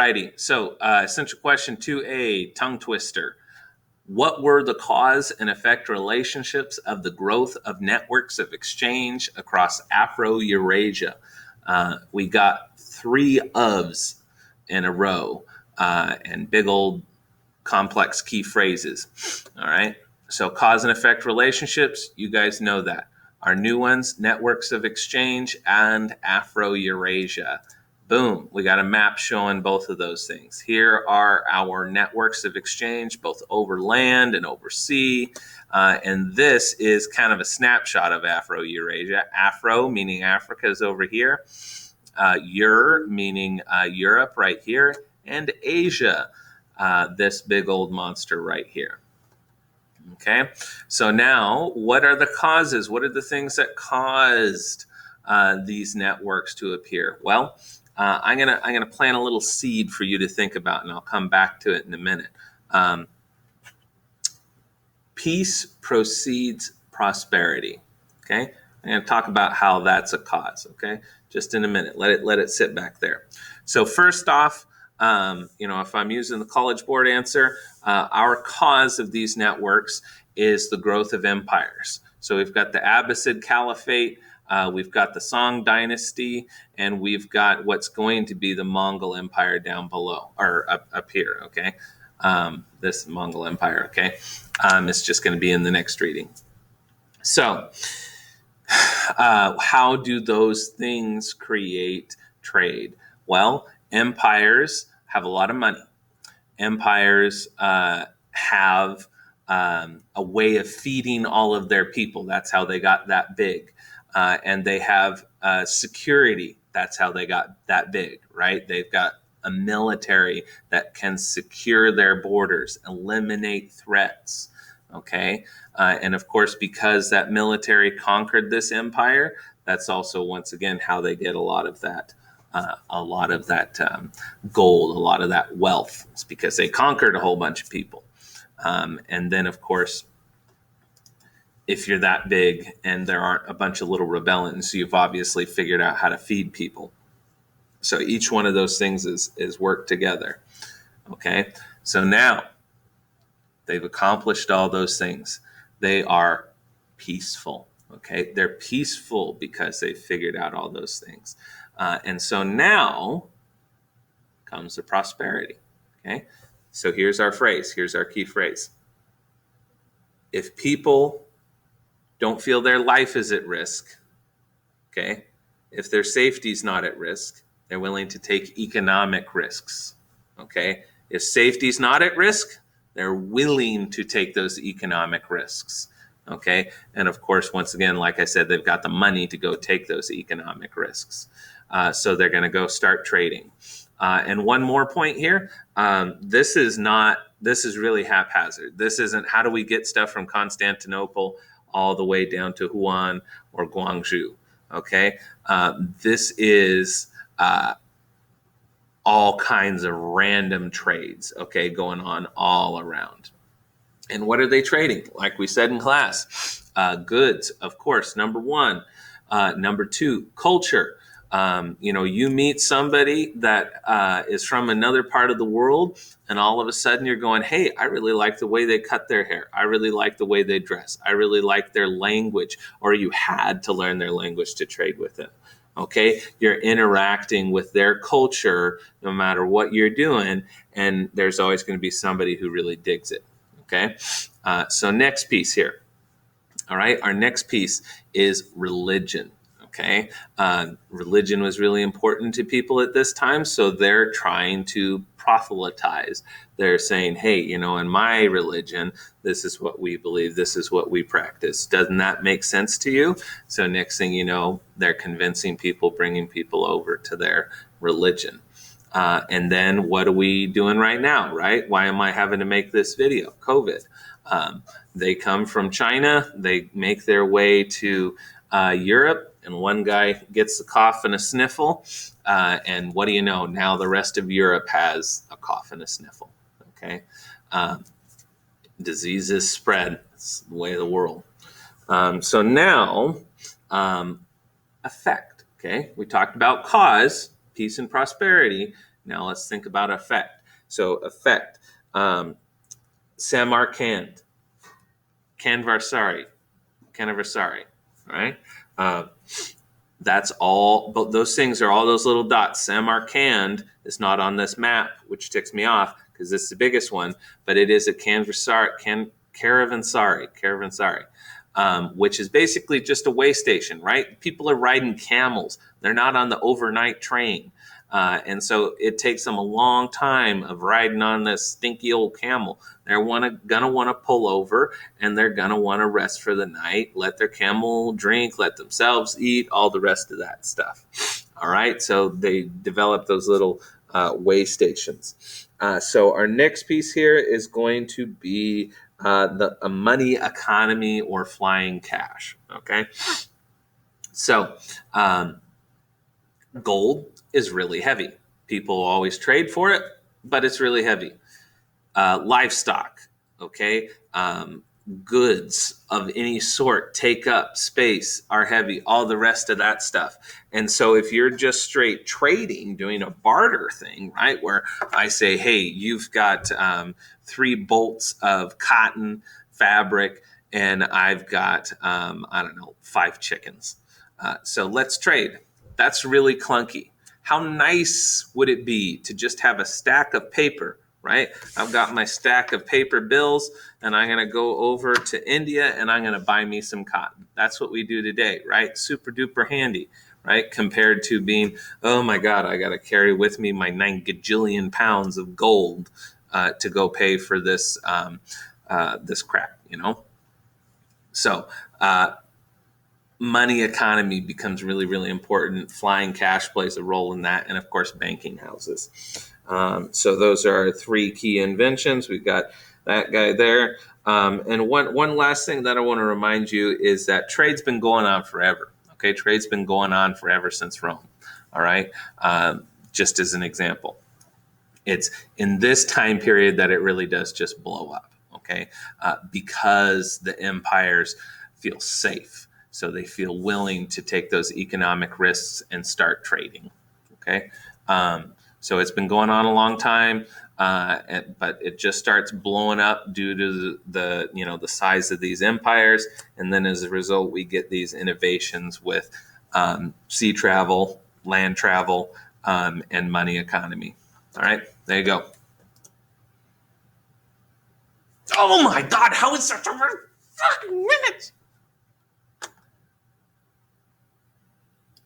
righty. So essential question 2A, tongue twister. What were the cause and effect relationships of the growth of networks of exchange across Afro-Eurasia? We got three ofs in a row and big old complex key phrases. All right. So cause and effect relationships, you guys know that. Our new ones, networks of exchange and Afro-Eurasia. Boom, we got a map showing both of those things. Here are our networks of exchange, both over land and over sea. And this is kind of a snapshot of Afro-Eurasia. Afro, meaning Africa, is over here. Eur, meaning Europe, right here. And Asia, this big old monster right here. Okay, so now what are the causes? What are the things that caused these networks to appear? Well, I'm gonna plant a little seed for you to think about, and I'll come back to it in a minute. Peace precedes prosperity. Okay, I'm gonna talk about how that's a cause. Okay, just in a minute. Let it sit back there. So first off, if I'm using the College Board answer, our cause of these networks is the growth of empires. So we've got the Abbasid Caliphate, we've got the Song Dynasty, and we've got what's going to be the Mongol Empire down below, or up here, okay? This Mongol Empire, okay? It's just going to be in the next reading. So how do those things create trade? Well, empires have a lot of money. Empires have a way of feeding all of their people. That's how they got that big. And they have security. That's how they got that big, right? They've got a military that can secure their borders, eliminate threats, okay? And of course, because that military conquered this empire, that's also, once again, how they get a lot of that gold, a lot of that wealth. It's because they conquered a whole bunch of people. And then, of course, if you're that big and there aren't a bunch of little rebellions, you've obviously figured out how to feed people. So each one of those things is worked together. Okay, so now they've accomplished all those things. They are peaceful. Okay, they're peaceful because they figured out all those things. And so now comes the prosperity. Okay, so here's our phrase. Here's our key phrase. If people don't feel their life is at risk, okay, if their safety is not at risk, they're willing to take economic risks. Okay, if safety is not at risk, they're willing to take those economic risks. Okay, and of course, once again, like I said, they've got the money to go take those economic risks. So they're going to go start trading. And one more point here, this is really haphazard. This isn't how do we get stuff from Constantinople all the way down to Wuhan or Guangzhou. Okay, this is all kinds of random trades, okay, going on all around. And what are they trading? Like we said in class, goods, of course, number one. Number two, culture. You meet somebody that is from another part of the world, and all of a sudden you're going, hey, I really like the way they cut their hair. I really like the way they dress. I really like their language, or you had to learn their language to trade with them. Okay, you're interacting with their culture no matter what you're doing, and there's always going to be somebody who really digs it. Okay, so next piece here. All right, our next piece is religion. Okay, religion was really important to people at this time, so they're trying to proselytize. They're saying, hey, in my religion, this is what we believe, this is what we practice. Doesn't that make sense to you? So next thing you know, they're convincing people, bringing people over to their religion. And then what are we doing right now, right? Why am I having to make this video? COVID. They come from China, they make their way to Europe, and one guy gets a cough and a sniffle, and what do you know? Now the rest of Europe has a cough and a sniffle, okay? Diseases spread. It's the way of the world. So now, effect, okay? We talked about cause, peace and prosperity. Now let's think about effect. So effect, Samarkand, Canvarsari, Canaversari, right? Uh, that's all, but those things are all those little dots. Samarkand is not on this map, which ticks me off because it's the biggest one, but it is a Caravansari, which is basically just a way station, right? People are riding camels. They're not on the overnight train. And so it takes them a long time of riding on this stinky old camel. They're gonna want to pull over, and they're gonna want to rest for the night, let their camel drink, let themselves eat, all the rest of that stuff. All right, so they develop those little way stations. So our next piece here is going to be a money economy or flying cash. Okay, so gold is really heavy. People always trade for it, but it's really heavy. Livestock, okay? Goods of any sort take up space, are heavy, all the rest of that stuff. And so if you're just straight trading, doing a barter thing, right, where I say, hey, you've got 3 bolts of cotton fabric, and I've got, 5 chickens. So let's trade. That's really clunky. How nice would it be to just have a stack of paper, right? I've got my stack of paper bills, and I'm going to go over to India and I'm going to buy me some cotton. That's what we do today, right? Super duper handy, right? Compared to being, oh my God, I got to carry with me my 9 gajillion pounds of gold to go pay for this this crap, you know? So, money economy becomes really, really important. Flying cash plays a role in that, and of course, banking houses. So those are our 3 key inventions. We've got that guy there. And one last thing that I want to remind you is that trade's been going on forever. Okay, trade's been going on forever since Rome. All right, just as an example, it's in this time period that it really does just blow up. Okay, because the empires feel safe. So they feel willing to take those economic risks and start trading. Okay, so it's been going on a long time, but it just starts blowing up due to the size of these empires, and then as a result, we get these innovations with sea travel, land travel, and money economy. All right, there you go. Oh my God, how is such a fucking minute?